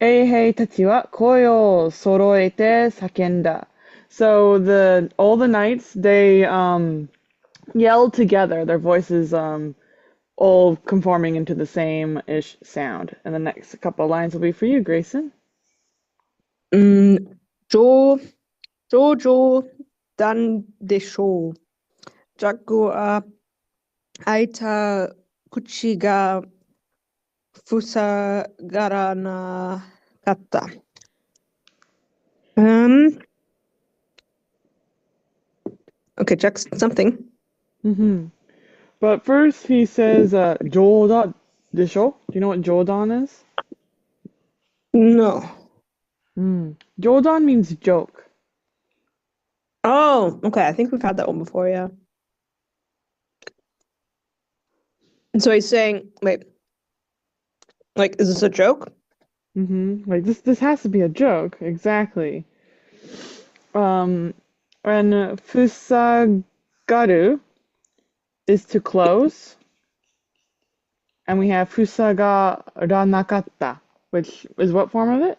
衛兵たちは声を揃えて叫んだ. So all the knights they yelled together, their voices all conforming into the same-ish sound. And the next couple lines will be for you, Grayson. うん、上、上々なんでしょう。ジャックは開いた口が塞がらなかった。Um, okay, Jack's something. But first he says, 冗談 desho. Do you know what 冗談 is? No. 冗談 means joke. Oh, okay. I think we've had that one before, yeah. And so he's saying, wait, like, is this a joke? Like this has to be a joke, exactly. And fusagaru is to close, and we have fusaga-ranakatta, which is what form of it?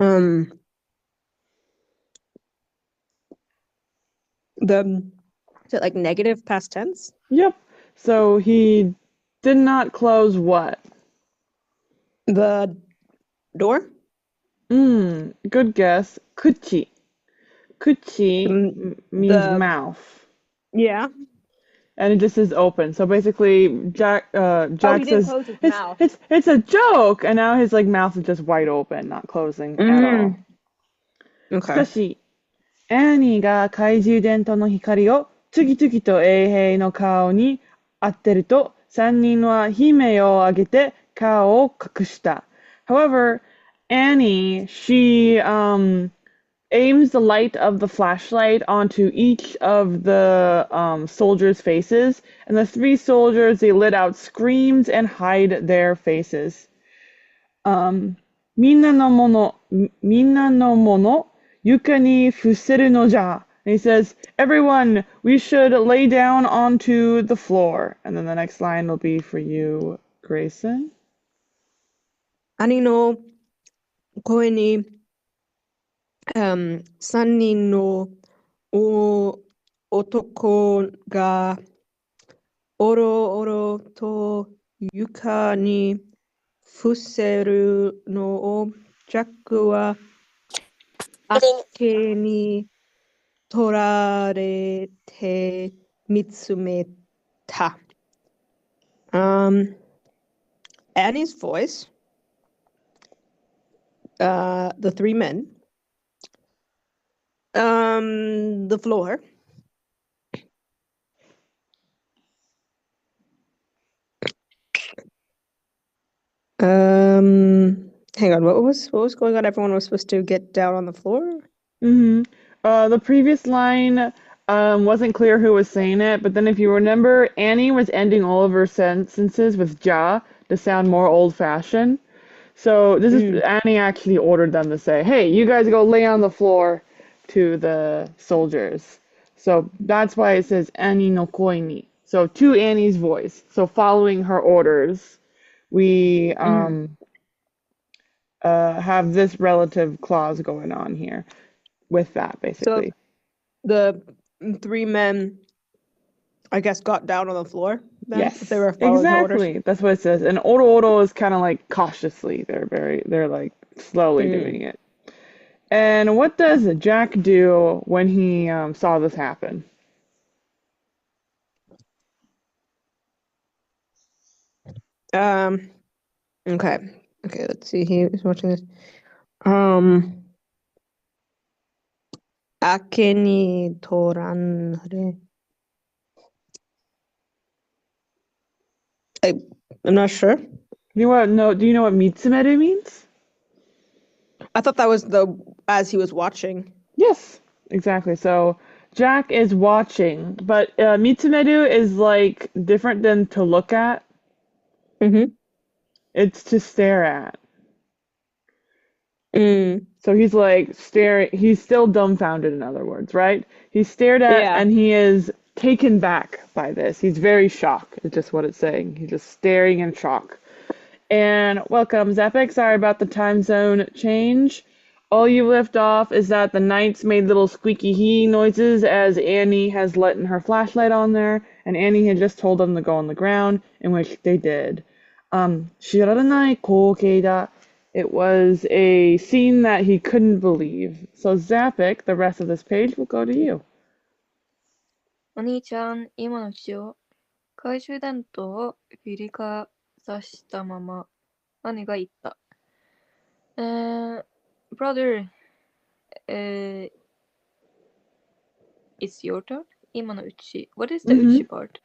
Um, is it like negative past tense? Yep. So he did not close what? The door? Good guess. Kuchi. Kuchi means The mouth. yeah. And it just is open. So basically, Jack Oh, Jack he didn't says close his it's mouth. it's it's a joke, and now his like mouth is just wide open, not closing at all. Okay. しかし、アニーが懐中電灯の光を次々と衛兵の顔に当てると、三人は悲鳴を上げて顔を隠した。However, Annie, she aims the light of the flashlight onto each of the soldiers' faces, and the three soldiers, they let out screams and hide their faces. みんなのもの、床に伏せるのじゃ. And he says, everyone, we should lay down onto the floor. And then the next line will be for you, Grayson. 兄の声に、三人の男がおろおろと床に伏せるのをジャックはあっけに取られて見つめた。Annie's voice, the three men, the floor, hang on, what was going on? Everyone was supposed to get down on the floor? The previous line wasn't clear who was saying it, but then if you remember, Annie was ending all of her sentences with ja to sound more old-fashioned. So this is Annie actually ordered them to say, "Hey, you guys go lay on the floor," to the soldiers. So that's why it says Annie no koi ni. So to Annie's voice. So following her orders, we have this relative clause going on here with that, basically. So the three men, I guess, got down on the floor then? Yes, If they were following her orders? exactly. That's what it says. And oro oro is kind of like cautiously. They're like slowly doing it. And what does Jack do when he saw this happen? Okay. Okay, let's see. He was watching this. 明けに取られ I'm not sure. You know what? No, do you know what mitsumeru means? I thought that was as he was watching. Yes, exactly. So Jack is watching, but mitsumeru is like different than to look at. It's to stare at. So he's like staring, he's still dumbfounded, in other words, right? He's stared at Yeah. and he is taken back by this. He's very shocked, is just what it's saying. He's just staring in shock. And welcome, Zephic. Sorry about the time zone change. All you left off is that the knights made little squeaky hee noises as Annie has lit her flashlight on there, and Annie had just told them to go on the ground, in which they did. 知らない光景だ. It was a scene that he couldn't believe. So Zapik, the rest of this page will go to you. お兄ちゃん、今のうちよ。懐中電灯を振りかざしたまま、兄が言った。Brother, it's your turn? 今のうち。What is the uchi part?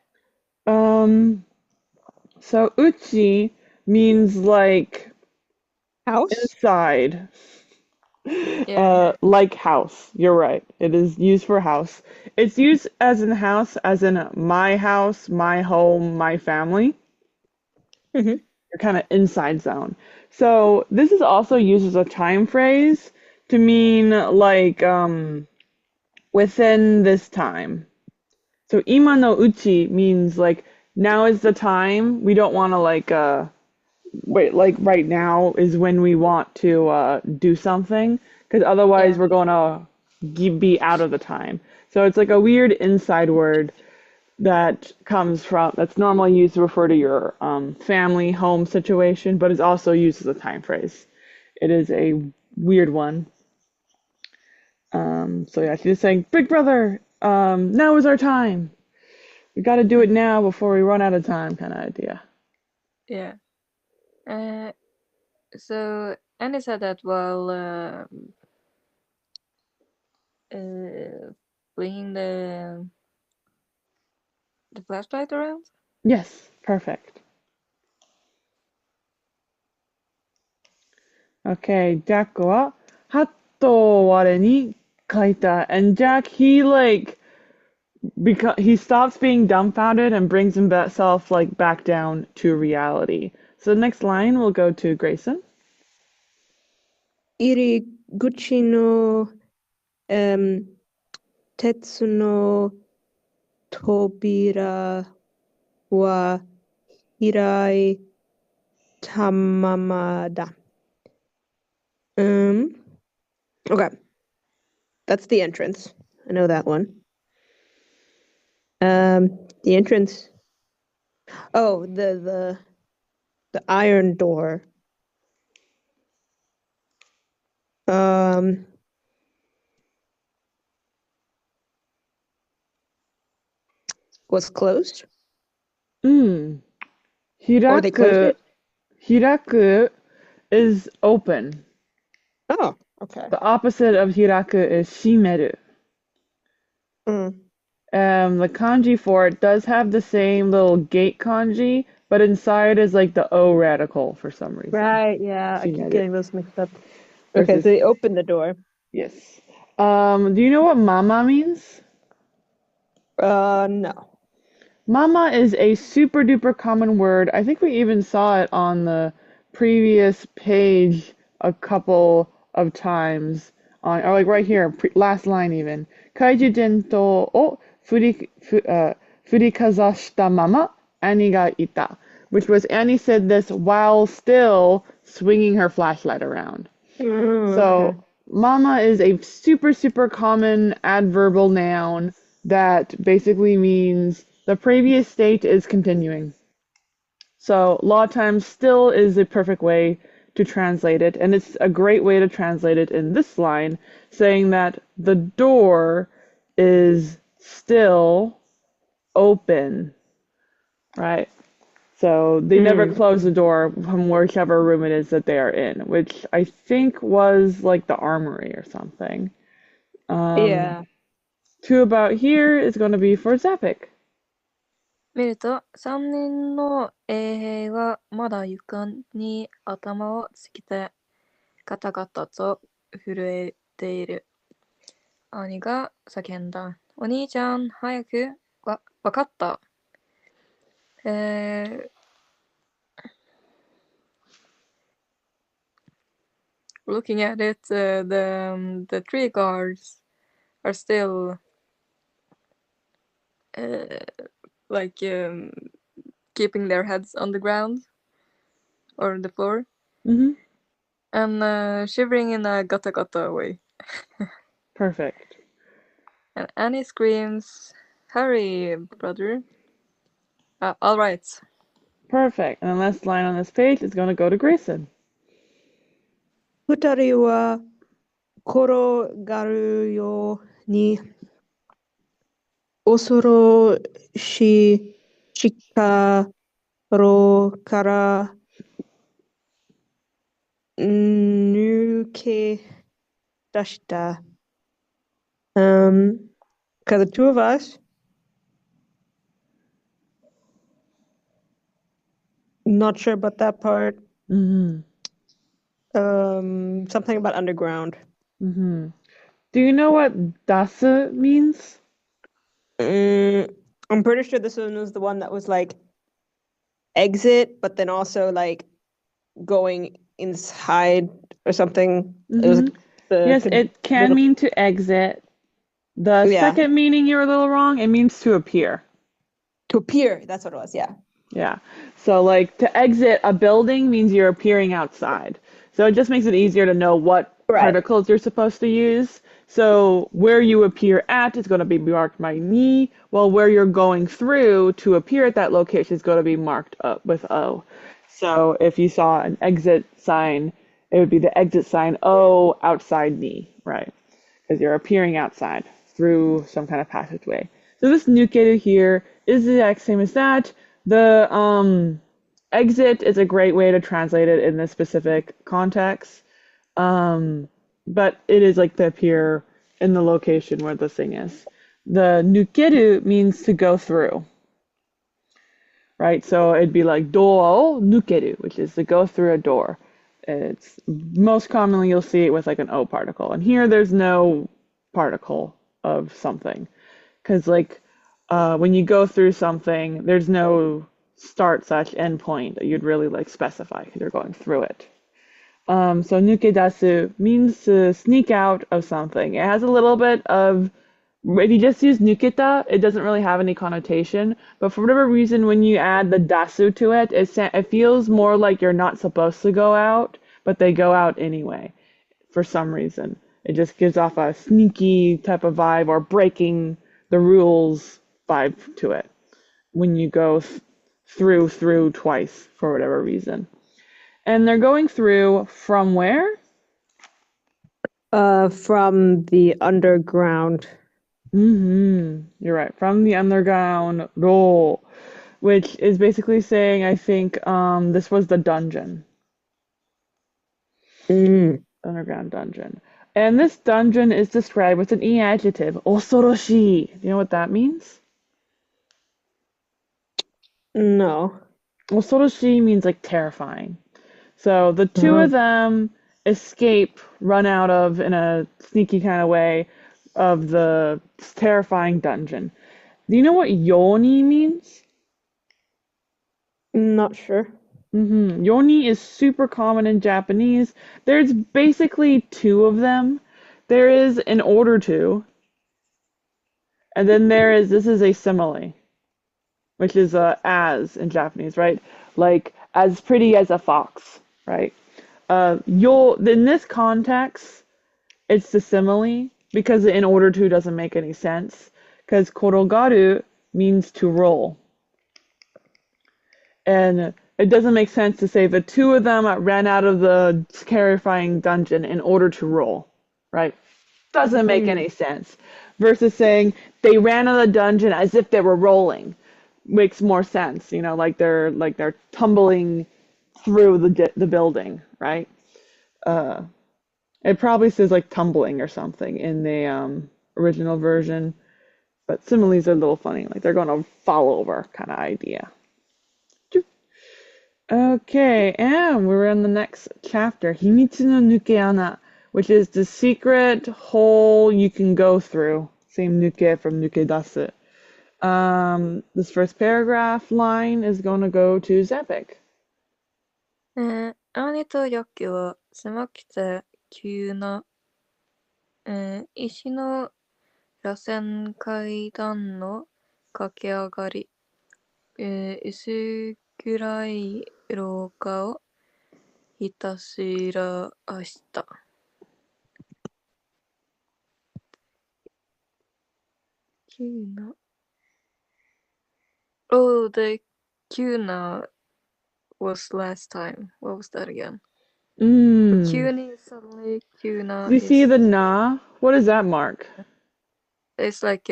So uchi means like House? inside. Yeah. Like house. You're right. It is used for house. It's used as in house, as in my house, my home, my family. Mm-hmm. You're kind of inside zone. So this is also used as a time phrase to mean like within this time. So ima no uchi means like now is the time. We don't want to like wait, like right now is when we want to do something, because otherwise Yeah. we're going to be out of the time. So it's like a weird inside word that comes from, that's normally used to refer to your family home situation, but is also used as a time phrase. It is a weird one. So yeah, she's just saying, Big Brother, now is our time. We got to do it now before we run out of time, kind of idea. Yeah. So Annie said that while bringing the flashlight around. Yes, perfect. Okay, Jack はハットを我に書いた. And Jack, he like because he stops being dumbfounded and brings himself like back down to reality. So the next line will go to Grayson. 入り口の、鉄の扉は開いたままだ。Okay. That's the entrance. I know that one. The entrance. Oh, the iron door. Was closed? Or they closed it? Hiraku is open. Oh, okay. The opposite of hiraku is shimeru. The kanji for it does have the same little gate kanji, but inside is like the O radical for some reason. Right, yeah. I keep Shimeru. getting those mixed up. Okay, Versus, so they opened the door. yes. Do you know what mama means? No. Mama is a super duper common word. I think we even saw it on the previous page a couple of times or like right here, last line even. Kaiju dento o furikazashita mama Annie ga ita, which was Annie said this while still swinging her flashlight around. So mama is a super super common adverbial noun that basically means the previous state is continuing. So a lot of times still is a perfect way to translate it, and it's a great way to translate it in this line, saying that the door is still open, right? So they never close the door from whichever room it is that they are in, which I think was like the armory or something. Yeah. Two about here is going to be for Zapik. 見ると、三人の衛兵がまだ床に頭をつけて、ガタガタと震えている。兄が叫んだ。お兄ちゃん、早く。わかった。Looking at it, the tree guards are still like keeping their heads on the ground. or the floor, Mm-hmm. and shivering in a gata gata way. Perfect. And Annie screams, "Hurry, brother!" All right. Perfect. And the last line on this page is going to go to Grayson. 二人は転がるように恐ろしい力から抜け出した。Because the two of us, not sure about that part. Mm-hmm. Something about underground. Mm-hmm. Do you know what dasu means? I'm pretty sure this one was the one that was like exit, but then also like going inside or something. It was Yes, it can mean to exit. The second meaning you're a little wrong. It means to appear. To appear. That's what it was. Yeah. Yeah. So like to exit a building means you're appearing outside. So it just makes it easier to know what particles you're supposed to use. So where you appear at is going to be marked by ni, while where you're going through to appear at that location is going to be marked up with O. So if you saw an exit sign, it would be the exit sign O outside ni, right? Because you're appearing outside through some kind of passageway. So this nukeru here is the exact same as that. The exit is a great way to translate it in this specific context. But it is like to appear in the location where the thing is. The nukeru means to go through. Right? So it'd be like door nukeru, which is to go through a door. It's most commonly you'll see it with like an O particle. And here there's no particle of something. Because like when you go through something, there's no start/end point that you'd really like specify because you're going through it. So nukedasu means to sneak out of something. It has a little bit of, if you just use nuketa, it doesn't really have any connotation. But for whatever reason, when you add the dasu to it, it feels more like you're not supposed to go out, but they go out anyway, for some reason. It just gives off a sneaky type of vibe or breaking the rules vibe to it when you go through twice for whatever reason. And they're going through from where? From the underground. You're right. From the underground roll, which is basically saying, I think, this was the dungeon. Underground dungeon. And this dungeon is described with an E adjective, osoroshi. Do you know what that means? No. Osoroshi means like terrifying. So the two of them escape, run out of, in a sneaky kind of way, of the terrifying dungeon. Do you know what yoni means? Not sure. Yoni is super common in Japanese. There's basically two of them. There is in order to, and then this is a simile, which is as in Japanese, right? Like as pretty as a fox, right? In this context, it's the simile because the in order to doesn't make any sense. Because korogaru means to roll. And it doesn't make sense to say the two of them ran out of the terrifying dungeon in order to roll, right? Doesn't make any sense. Versus saying they ran out of the dungeon as if they were rolling. Makes more sense, like they're tumbling through the building, right? It probably says like tumbling or something in the original version, but similes are a little funny, like they're going to fall over kind of idea. Okay, and we're in the next chapter, Himitsu no Nuke-ana, which is the secret hole you can go through. Same nuke from nukedasu. This first paragraph line is going to go to Zepik. 兄とヤッケは狭くて急な、石の螺旋階段の駆け上がり、薄暗い廊下をひたしらあした。Kuna. Oh, the Kuna was last time. What was that again? Kuni suddenly Kuna You see is the na? What does that mark? it's like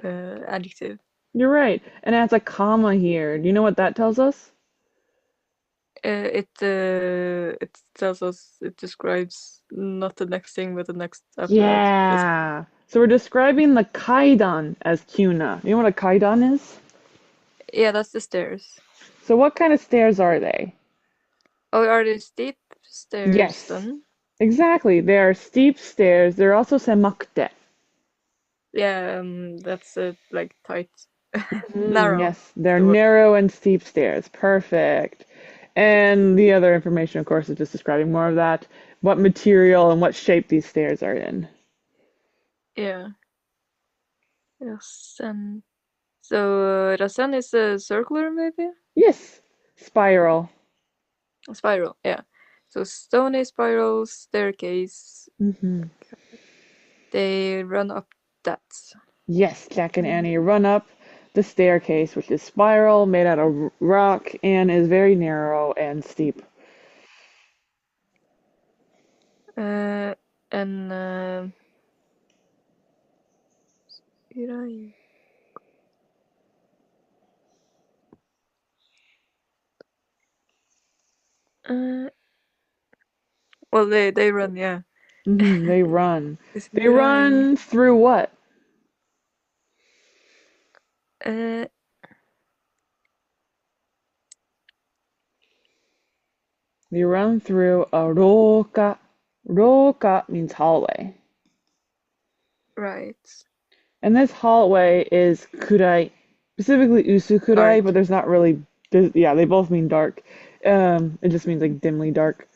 adjective. You're right. And it has a comma here. Do you know what that tells us? It tells us it describes not the next thing but the next after that. Yeah. So we're describing the kaidan as kuna. You know what a kaidan is? Yeah, that's the stairs. So what kind of stairs are they? Oh, are they steep stairs Yes. then? Exactly. They are steep stairs. They're also semakute. Yeah, that's like tight, narrow. Yes, they're narrow and steep stairs. Perfect. And the other information, of course, is just describing more of that. What material and what shape these stairs are in. Yeah. Rasen. So Rasen is a circular maybe? Yes, spiral. A spiral, yeah. So stony spiral staircase. They run up that. Yes, Jack and Annie run up the staircase, which is spiral, made out of rock, and is very narrow and steep. And well, they run, yeah. They run. They run through what? They run through a roka. Roka means hallway. Right. And this hallway is kurai, specifically usukurai, Dark. but there's not really, yeah, they both mean dark. It just means like dimly dark.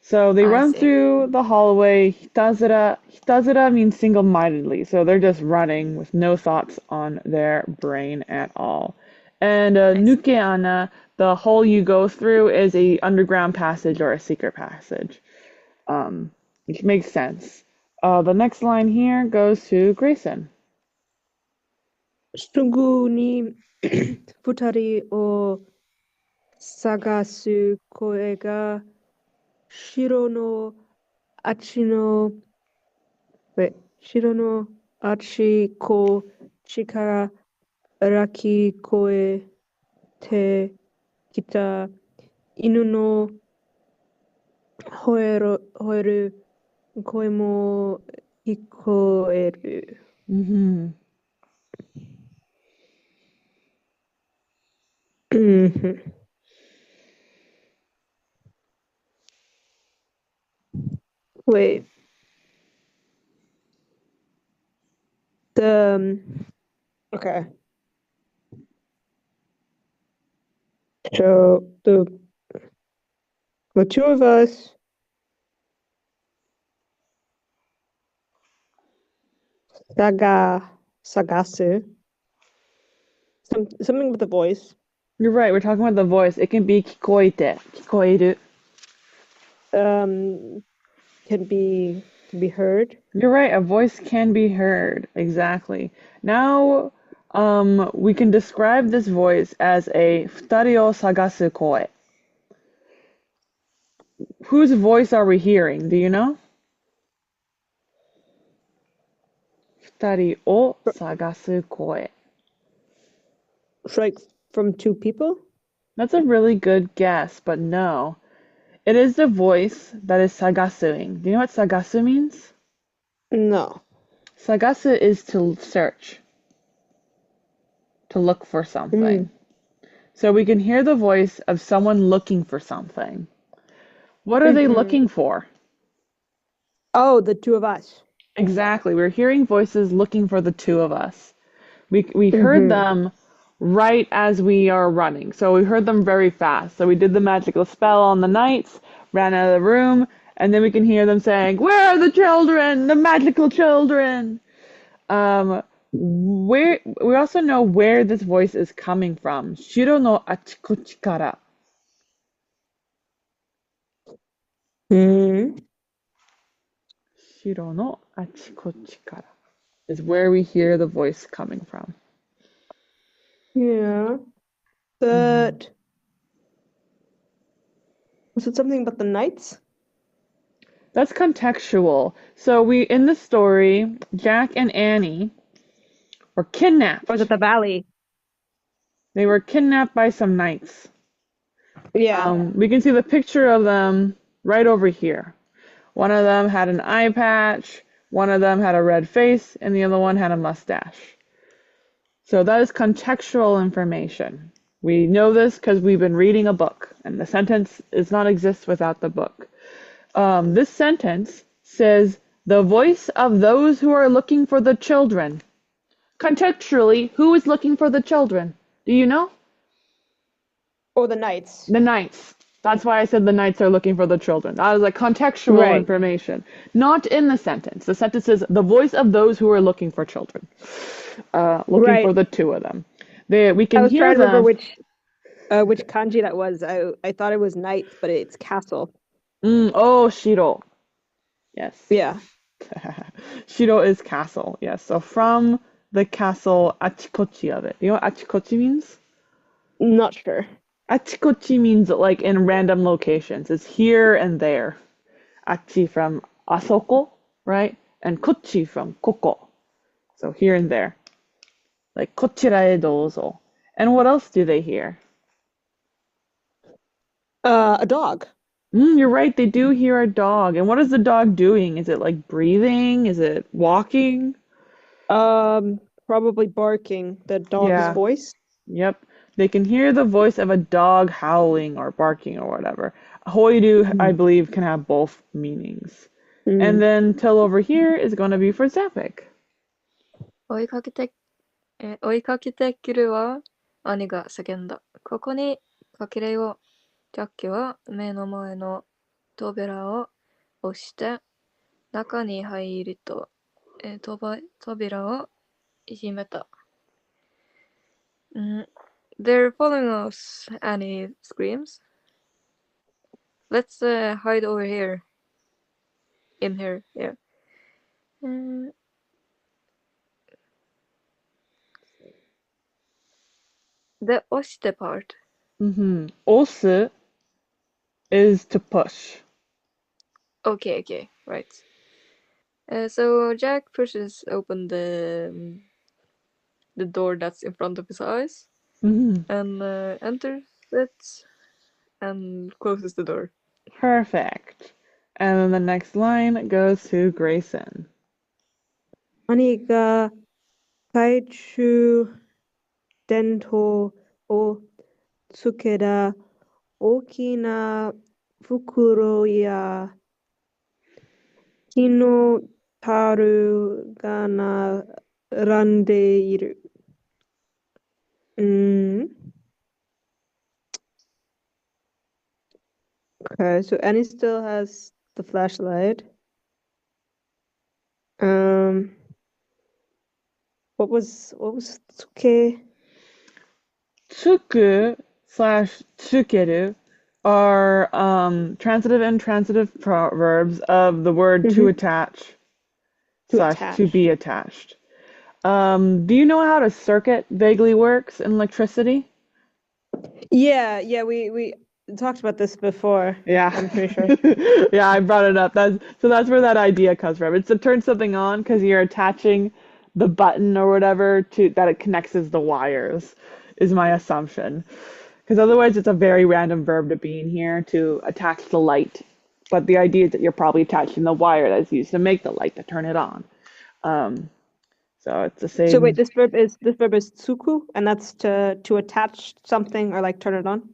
So they run see. through the hallway. Hitazura. Hitazura means single-mindedly. So they're just running with no thoughts on their brain at all. And nukeana, the hole you go through, is a underground passage or a secret passage. Which makes sense. The next line here goes to Grayson. すぐに二人を探す声が城のあちこちから聞こえてきた。犬の吠える声も聞こえる。Wait. Okay. So the two of us sagasu. Something with the voice. You're right, we're talking about the voice. It can be kikoite, kikoeru. Can be heard. You're right, a voice can be heard. Exactly. Now, we can describe this voice as a futari o sagasu koi. Whose voice are we hearing? Do you know? Futari o sagasu koi. Like from two people? That's a really good guess, but no. It is the voice that is sagasuing. Do you know what sagasu means? No. Sagasu is to search, to look for something. So we can hear the voice of someone looking for something. What are they looking for? Oh, the two of us. Exactly. We're hearing voices looking for the two of us. We heard them right as we are running. So we heard them very fast. So we did the magical spell on the knights, ran out of the room, and then we can hear them saying, "Where are the children? The magical children!" We also know where this voice is coming from. Shiro no achikochi kara. Mm. 城のあちこちから is where we hear the voice coming from. Yeah. But was it something about the knights? That's contextual. So in the story, Jack and Annie were Or was it kidnapped. the valley? They were kidnapped by some knights. Yeah. We can see the picture of them right over here. One of them had an eye patch, one of them had a red face, and the other one had a mustache. So that is contextual information. We know this because we've been reading a book, and the sentence does not exist without the book. This sentence says, the voice of those who are looking for the children. Contextually, who is looking for the children? Do you know? Or the knights. The knights. That's why I said the knights are looking for the children. That is like contextual Right. information, not in the sentence. The sentence is the voice of those who are looking for children, looking for Right. the two of them. We I can was hear trying to remember them. which kanji that was. I thought it was knights, but it's castle. Oh, Shiro. Yes. Yeah. Shiro is castle. Yes. So from the castle, achikochi of it. You know what achikochi means? Not sure. Achikochi means like in random locations. It's here and there. Achi from asoko, right? And kochi from koko. So here and there. Like kochira e douzo. And what else do they hear? A dog. You're right, they do hear a dog. And what is the dog doing? Is it like breathing? Is it walking? Probably barking. The dog's Yeah. voice. Yep. They can hear the voice of a dog howling or barking or whatever. Hoidu, I Mm. believe, can have both meanings. And Mm. then till over here is going to be for Zapik. 追いかけて、追いかけてくるわ、兄が叫んだ。ここに隠れよう。ジャックは目の前の扉を押して中に入ると、扉を閉めた。They're following us, Annie screams. Let's hide over here. In here, yeah. The 押して part. Osu is to push. Okay, right. So Jack pushes open the door that's in front of his eyes and enters it and closes the door. Perfect. And then the next line goes to Grayson. 兄が懐中電灯をつけた大きな袋や木の樽が並んでいる。Okay, so Annie still has the flashlight. What was tsuke? Tsuku slash tsukeru are transitive and intransitive verbs of the word to attach slash to be attached. Do you know how a circuit vaguely works in electricity? Yeah, we talked about this before. Yeah. I'm pretty sure. Yeah, I brought it up. That's where that idea comes from. It's to turn something on because you're attaching the button or whatever to that it connects the wires, is my assumption. Because otherwise it's a very random verb to be in here to attach the light. But the idea is that you're probably attaching the wire that's used to make the light to turn it on. So it's the same. So wait, this verb is tsuku, and that's to attach something or like turn it on?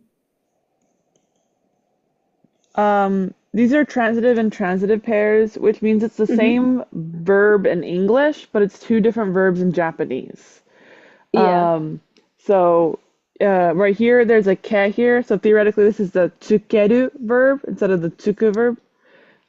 These are transitive and transitive pairs, which means it's the same verb in English, but it's two different verbs in Japanese. Yeah. Right here, there's a ke here, so theoretically this is the tsukeru verb instead of the tsuku verb.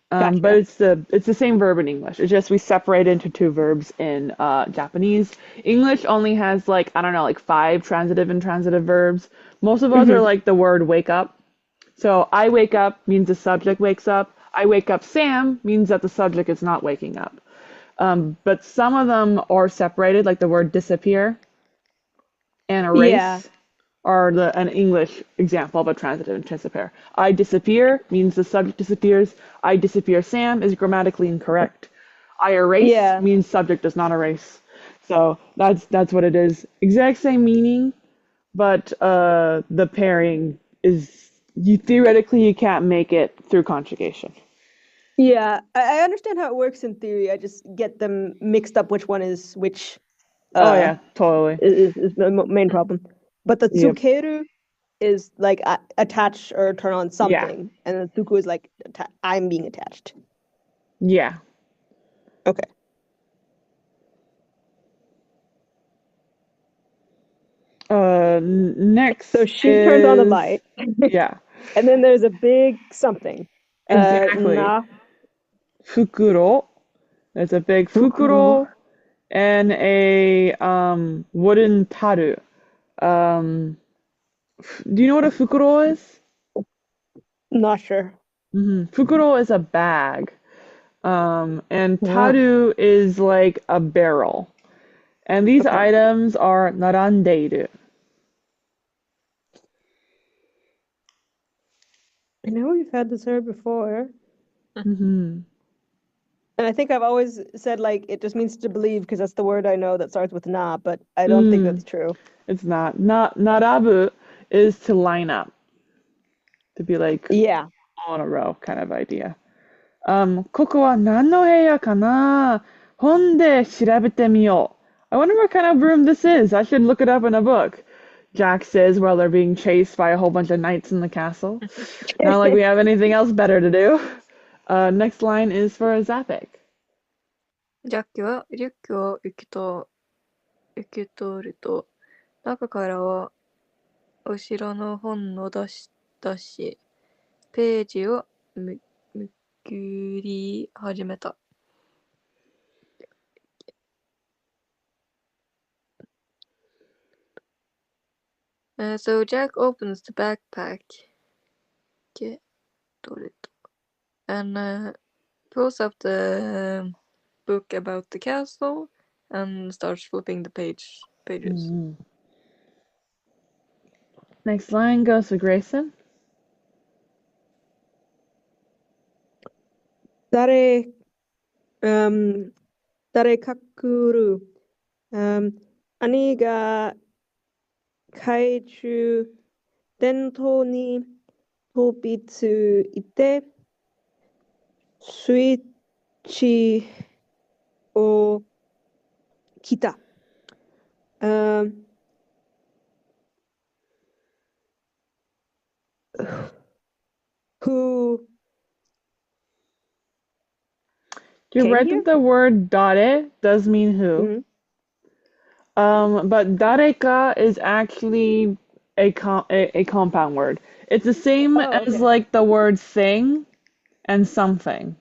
Gotcha. But it's the same verb in English. It's just we separate into two verbs in Japanese. English only has like, I don't know, like 5 transitive and transitive verbs. Most of us are like the word wake up. So I wake up means the subject wakes up. I wake up Sam means that the subject is not waking up. But some of them are separated, like the word disappear and Yeah. erase are an English example of a transitive and disappear. I disappear means the subject disappears. I disappear Sam is grammatically incorrect. I erase Yeah. means subject does not erase. So that's what it is. Exact same meaning, but the pairing is theoretically you can't make it through conjugation. Yeah. I understand how it works in theory. I just get them mixed up which one is which Oh yeah, totally. is the main problem. But the Yep. tsukeru is like attach or turn on Yeah. something, and the tsuku is like I'm being attached. Yeah. Okay. Next So she turns on the is light, yeah, and then there's a big something. exactly. Na Fukuro. There's a big fukuro. fukuro and a wooden taru. Do you know what a fukuro is? Not sure. Fukuro is a bag. And Yeah. taru is like a barrel. And these Okay. items are narandeiru. I know we've had this word before, Mm-hmm. and I think I've always said like it just means to believe because that's the word I know that starts with na, but I don't think that's true. It's not. Narabu is to line up, to be like Yeah. all in a row kind of idea. ここは何の部屋かな本で調べてみよう. I wonder what kind of room this is. I should look it up in a book. Jack says while they're being chased by a whole bunch of knights in the castle. Not like we have anything else better to do. Next line is for Zapek. ジャッキはリュックを受け取ると、中からは後ろの本を出し、ページをめくり始めた。So Jack opens the backpack and pulls up the book about the castle and starts flipping the pages. Next line goes to Grayson. 誰か来る。兄が懐中電灯に飛びついて、スイッチを切った。Who You're came right here? that the word dare does mean who. But dareka is actually a compound word. It's the same as like the word thing and something.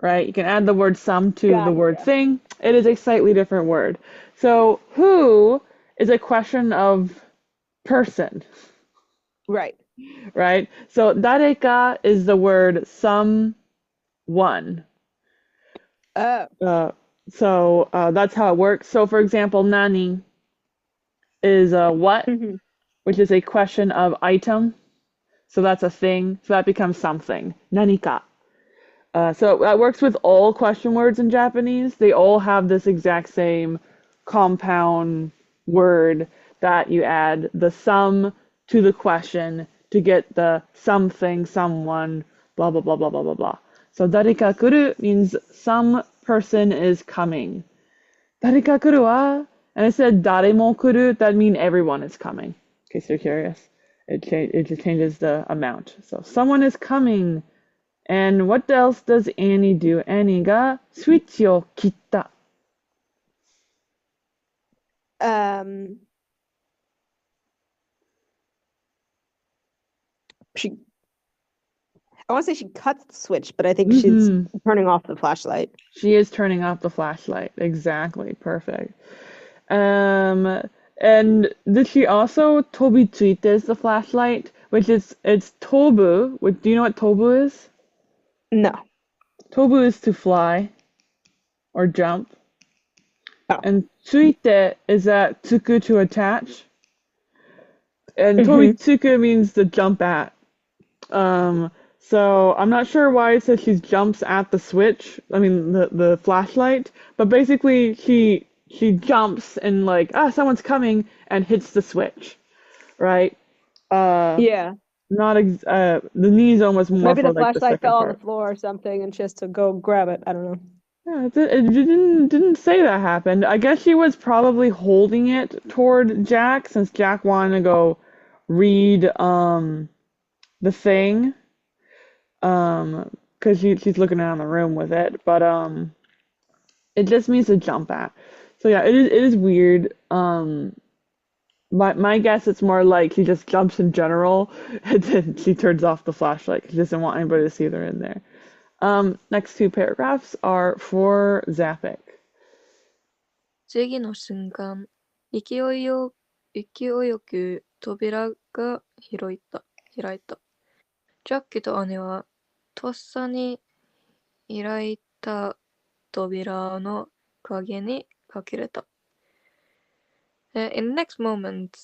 Right? You can add the word some to the word thing. It is a slightly different word. So who is a question of person. Right. Right? So dareka is the word someone. So that's how it works. So for example, nani is what, which is a question of item. So that's a thing. So that becomes something. Nanika. So that works with all question words in Japanese. They all have this exact same compound word that you add the some to the question to get the something, someone, blah, blah, blah, blah, blah, blah, blah. So darika kuru means some person is coming. Darika kuru wa, and I said dare mo kuru, that means everyone is coming. In case you're curious. It just changes the amount. So someone is coming. And what else does Annie do? Annie がスイッチを切った。I want to say she cuts the switch, but I think she's turning off the flashlight. She is turning off the flashlight. Exactly. Perfect. And did she also tobitsuite the flashlight? which is it's tobu. Do you know what tobu is? No. Tobu is to fly or jump. Oh. And tsuite is that tsuku to attach. And Mhm. tobitsuku means to jump at. So I'm not sure why it says she jumps at the switch. I mean the flashlight, but basically she jumps and like someone's coming and hits the switch, right? Yeah. Not the knees almost more Maybe for the like the flashlight second fell on the part. floor or something and she has to go grab it. I don't know. Yeah, it didn't say that happened. I guess she was probably holding it toward Jack since Jack wanted to go read the thing. 'Cause she's looking around the room with it, but it just means to jump at. So yeah, it is weird. My guess it's more like she just jumps in general, and then she turns off the flashlight 'cause she doesn't want anybody to see her in there. Next two paragraphs are for Zappic. 次の瞬間、勢いよく扉が開いた。ジャッキと姉はとっさに開いた扉の影に隠れた。In the next moment,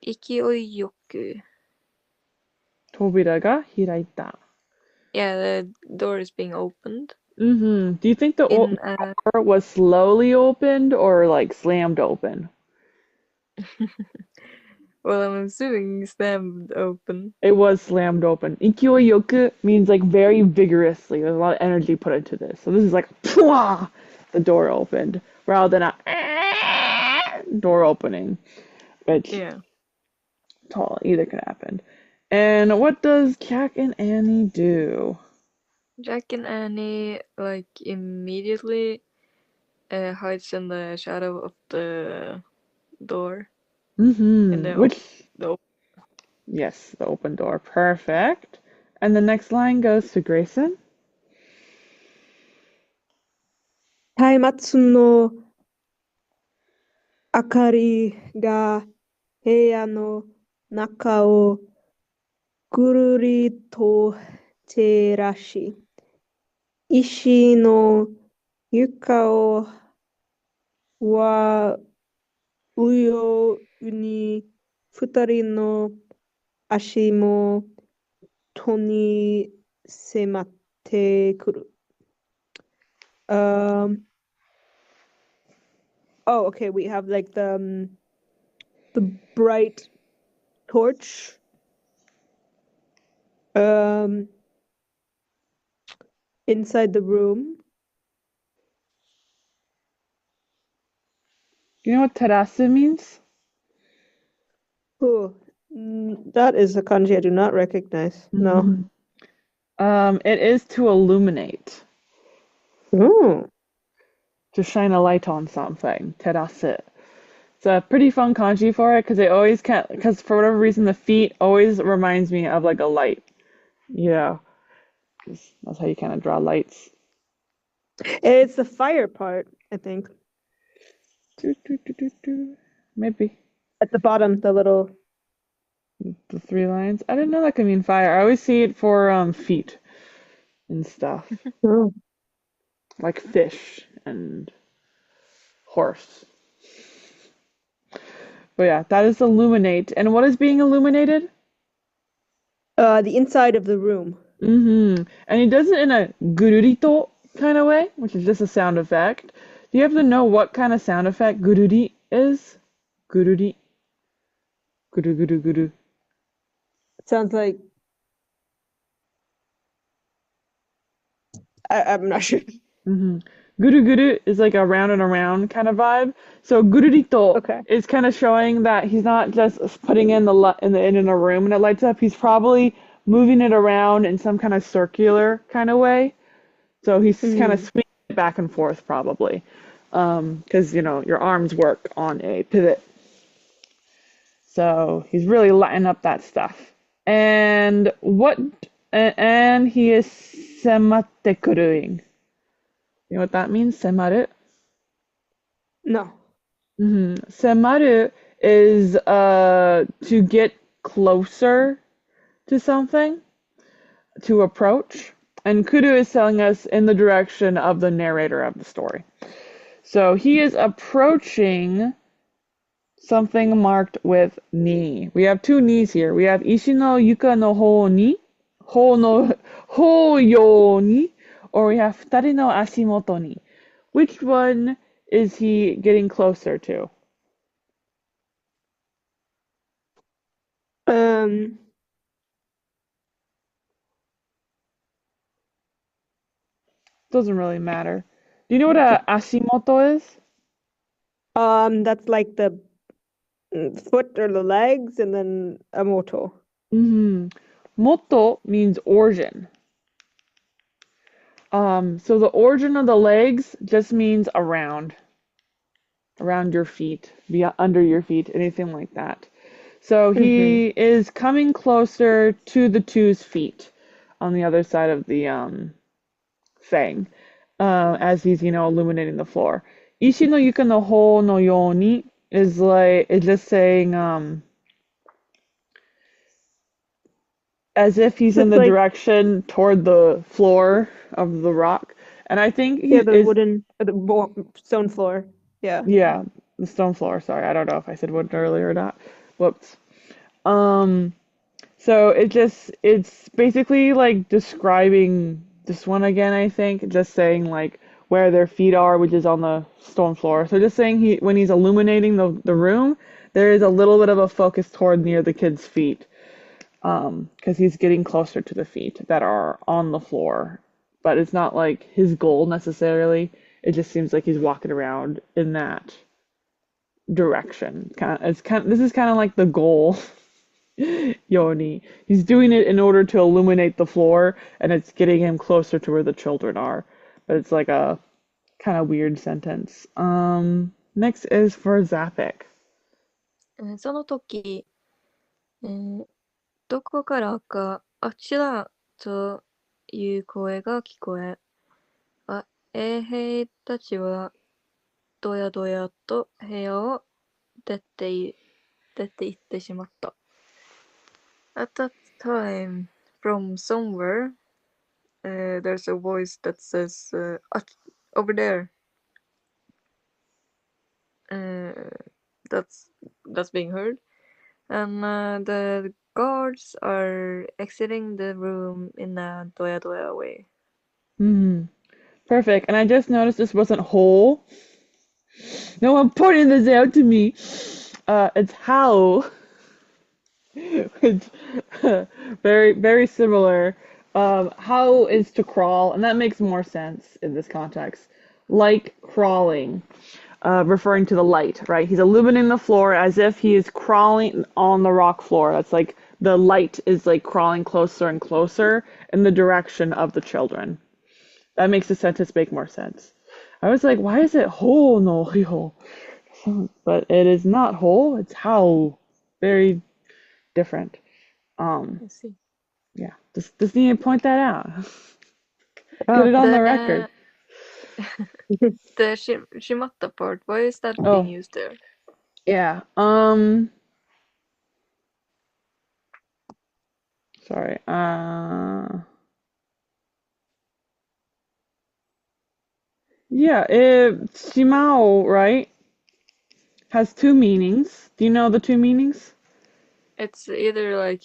勢いよく 扉が開いた. Yeah, the door is being opened. Do you think the In door was slowly opened or like slammed open? well, I'm assuming slammed open. It was slammed open. Ikiyoyoku means like very vigorously. There's a lot of energy put into this. So this is like pwah, the door opened rather than a door opening, which Yeah. either could happen. And what does Jack and Annie do? Jack and Annie like immediately hides in the shadow of the door. Which the yes, the open door. Perfect. And the next line goes to Grayson. 松明の明かりが部屋の中をぐるりと照らし、石の床をはうように二人の足もとに迫ってくる。Oh, okay. We have like the bright torch. Inside the room. Do you know what terasu means? Oh, that is a kanji I do not recognize. No. It is to illuminate. Oh. To shine a light on something. Terasu. It's a pretty fun kanji for it because for whatever reason the feet always reminds me of like a light. Yeah. 'Cause that's how you kind of draw lights. It's the fire part, I think. Maybe. At the bottom, the little... The three lines. I didn't know that could mean fire. I always see it for feet and stuff. Oh. Like fish and horse. But yeah, that is illuminate. And what is being illuminated? The inside of the room. And he does it in a gururito kind of way, which is just a sound effect. Do you have to know what kind of sound effect gururi is? Gururi. Guru guru guru. It sounds like... I'm not sure. Guru guru is like a round and around kind of vibe. So gururito is kind of showing that he's not just putting in in a room and it lights up. He's probably moving it around in some kind of circular kind of way. So he's kind of swinging it back and forth probably. Because your arms work on a pivot. So he's really lighting up that stuff. And he is sematte kuruing. You know what that means? Semaru? No. Semaru is to get closer to something, to approach. And Kuru is telling us in the direction of the narrator of the story. So he is approaching something marked with ni. We have two ni's here. We have ishi no yuka no ho ni, ho yo ni, or we have futari no ashimoto ni. Which one is he getting closer to? Um, Doesn't really matter. Do you know what a ashimoto is? that's like the foot or the legs, and then a moto. Moto means origin. So the origin of the legs just means around your feet, under your feet, anything like that. So he is coming closer to the two's feet on the other side of the thing, as he's, illuminating the floor. Ishi no yuka no ho no yoni is just saying, as if he's in Just the like direction toward the floor of the rock. And I think he the is, wooden, stone floor. Yeah. yeah, the stone floor. Sorry, I don't know if I said wood earlier or not. Whoops. Um, so it's basically like describing this one again, I think, just saying like where their feet are, which is on the stone floor. So just saying when he's illuminating the room, there is a little bit of a focus toward near the kid's feet. Because he's getting closer to the feet that are on the floor. But it's not like his goal necessarily. It just seems like he's walking around in that direction. This is kind of like the goal. Yoni. He's doing it in order to illuminate the floor, and it's getting him closer to where the children are. But it's like a kind of weird sentence. Next is for Zapik. その時、どこからかあっちだという声が聞こえ、衛兵たちはどやどやと部屋を出て行ってしまった。At that time, from somewhere, there's a voice that says, over there. That's being heard. And the guards are exiting the room in a doya doya way. Perfect. And I just noticed this wasn't whole. No one pointed this out to me. It's how. It's very, very similar. How is to crawl, and that makes more sense in this context. Like crawling, referring to the light, right? He's illuminating the floor as if he is crawling on the rock floor. That's like the light is like crawling closer and closer in the direction of the children. That makes the sentence make more sense. I was like, why is it whole no hyo? But it is not whole, it's how. Very different. I see. Yeah, just need to point that out. Get it on the record. The shimatta part, why is that being used there? Yeah. Sorry. Yeah, shimao, right, has two meanings. Do you know the two meanings? It's either like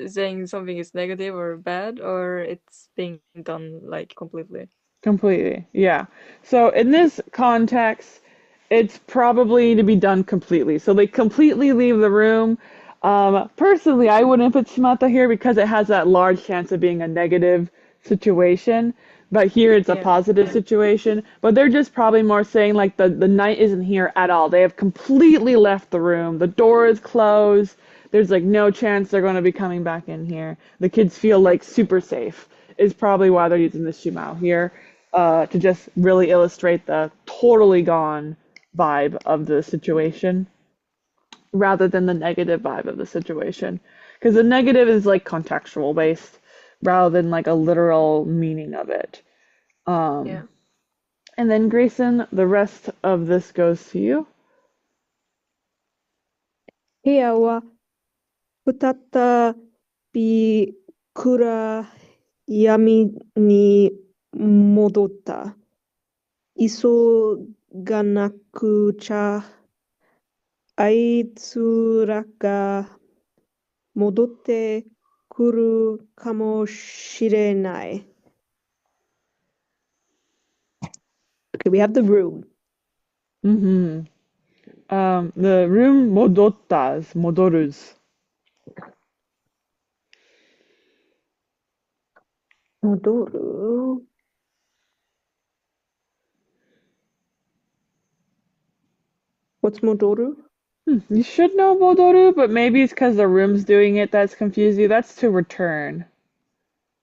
saying something is negative or bad, or it's being done like completely. Completely, yeah. So in this context, it's probably to be done completely. So they completely leave the room. Personally, I wouldn't put shimata here because it has that large chance of being a negative situation. But here it's a positive situation. But they're just probably more saying like the knight isn't here at all. They have completely left the room. The door is closed. There's like no chance they're going to be coming back in here. The kids feel like super safe is probably why they're using the shimao here, to just really illustrate the totally gone vibe of the situation rather than the negative vibe of the situation. Because the negative is like contextual based rather than like a literal meaning of it. Yeah. And then Grayson, the rest of this goes to you. 部屋は再び暗闇に戻った。急がなくちゃ。あいつらが戻ってくるかもしれない。Okay, we have the room. Mm-hmm. The room modottas, modorus. Modoru. What's Modoru? You should know modoru, but maybe it's because the room's doing it that's confused you. That's to return.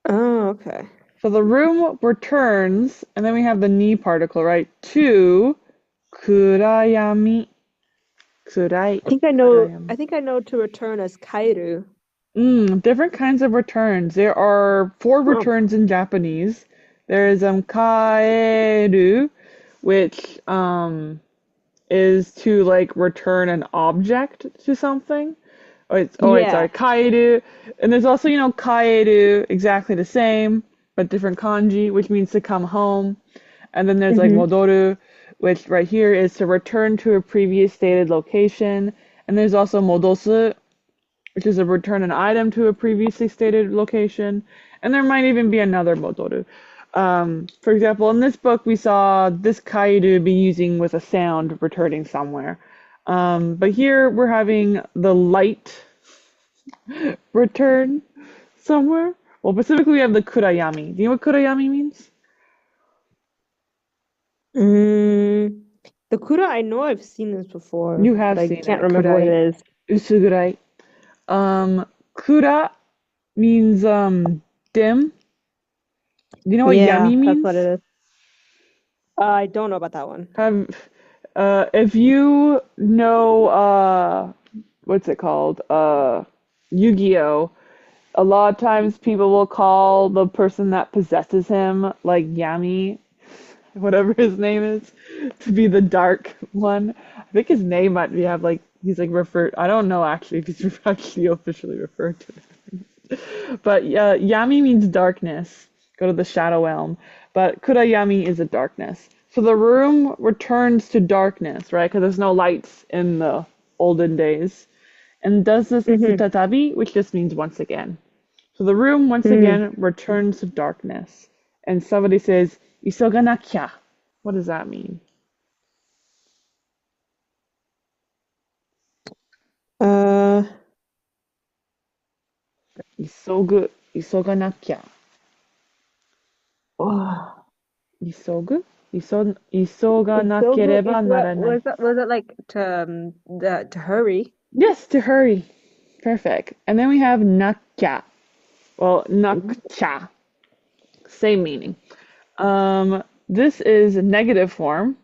Oh, okay. So the room returns, and then we have the ni particle, right? To kurayami. Kurai. I think I know Kurayami. to return as Kairu. Different kinds of returns. There are 4 returns in Japanese. There is kaeru, which is to like return an object to something. Sorry, kaeru. And there's also, kaeru, exactly the same, but different kanji, which means to come home. And then there's like modoru, which right here is to return to a previous stated location. And there's also modosu, which is a return an item to a previously stated location. And there might even be another modoru. For example, in this book, we saw this kairu be using with a sound returning somewhere. But here we're having the light return somewhere. Well, specifically we have the kurayami. Do you know what kurayami means? The Kura, I know I've seen this before. You have but seen I can't it. remember what it is. Usugurai. Kura means dim. Do you know what yami means? That's what it is. I don't know about that one. If you know, what's it called? Yu-Gi-Oh! A lot of times people will call the person that possesses him, like Yami, whatever his name is, to be the dark one. I think his name might be he's like referred. I don't know actually if he's actually officially referred to it. But Yami means darkness. Go to the shadow realm. But Kurayami is a darkness. So the room returns to darkness, right? Because there's no lights in the olden days. And does this tsutatabi, which just means once again. So the room once again returns to darkness. And somebody says, "Isoganakia." What does that mean? Isoganakia. Isoganakereba naranai. Was it like to hurry? Yes, to hurry. Perfect. And then we have nakya. Well, nakcha. Same meaning. This is a negative form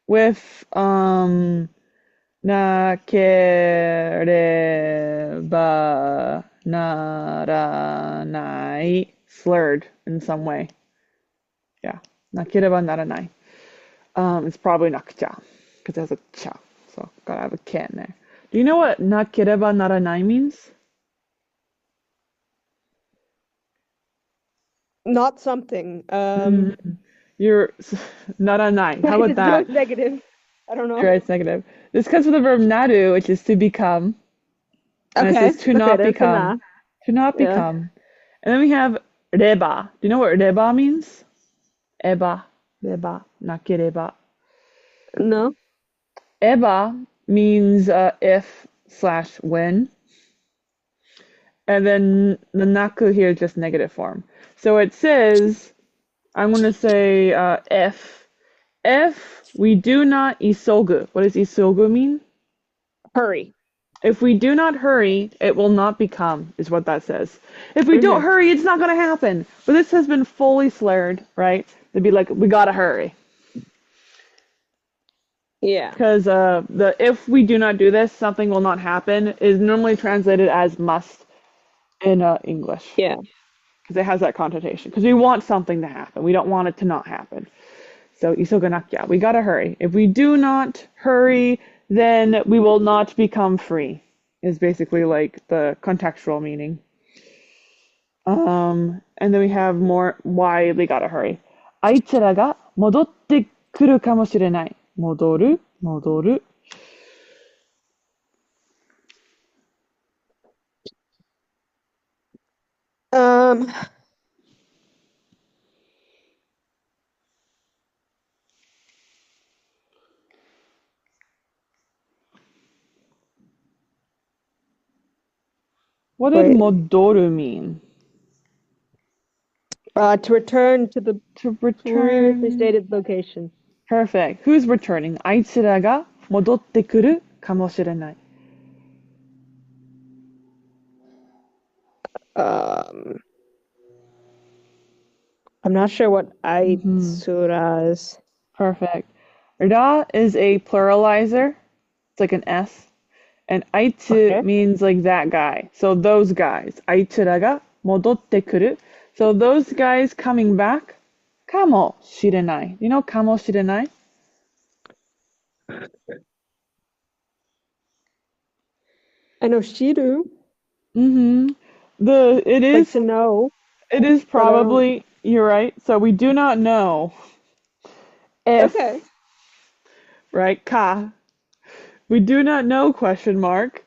with nakereba naranai slurred in some way. Yeah, nakereba naranai. It's probably nakcha because it has a cha, so gotta have a k in there. Do you know what nakereba naranai means? Not something. You're naranai. How about that? It's negative. I don't know. You're right, it's negative. This comes from the verb naru, which is to become. And Okay. it says to not become. To not become. And then we have reba. Do you know what reba means? Eba. Reba. Nakereba. No. Eba means if/when. And then the naku here is just negative form. So it says, I'm going to say if we do not isogu. What does isogu mean? Hurry. If we do not hurry, it will not become, is what that says. If we don't hurry, it's not going to happen. But this has been fully slurred, right? They'd be like, we got to hurry. Yeah. Because the if we do not do this, something will not happen is normally translated as must in English. Yeah. because it has that connotation. Because we want something to happen. We don't want it to not happen. So, 急がなきゃ. We gotta hurry. If we do not hurry, then we will not become free, is basically like the contextual meaning. And then we have more why we gotta hurry. あいつらが戻ってくるかもしれない。戻る。What did Wait. 戻る mean? To return to the To previously return. stated location. Perfect. Who's returning? あいつらが戻ってくるかもしれない。I'm not sure what aitsura is. Perfect. Ra is a pluralizer. It's like an S. And aitsu Okay. means like that guy. So those guys. あいつらが戻ってくる. So those guys coming back. かもしれない. You know かもしれない? I know shiru, It like is to know. It is probably, you're right. So we do not know if, Okay. right, ka. We do not know, question mark,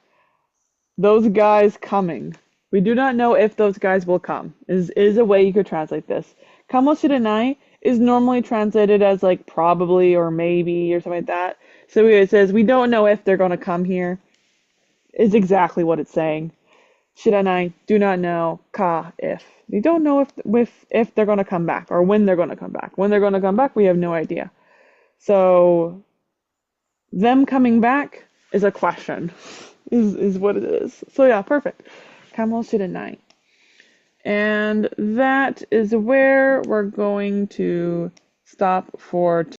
those guys coming. We do not know if those guys will come, is a way you could translate this. Kamoshirenai is normally translated as like probably or maybe or something like that. So it says we don't know if they're going to come here, is exactly what it's saying. Shiranai, do not know. Ka, if. We don't know if they're going to come back or when they're going to come back. When they're going to come back, we have no idea. So, them coming back is a question, is what it is. So yeah, perfect. Kamo shiranai. And that is where we're going to stop for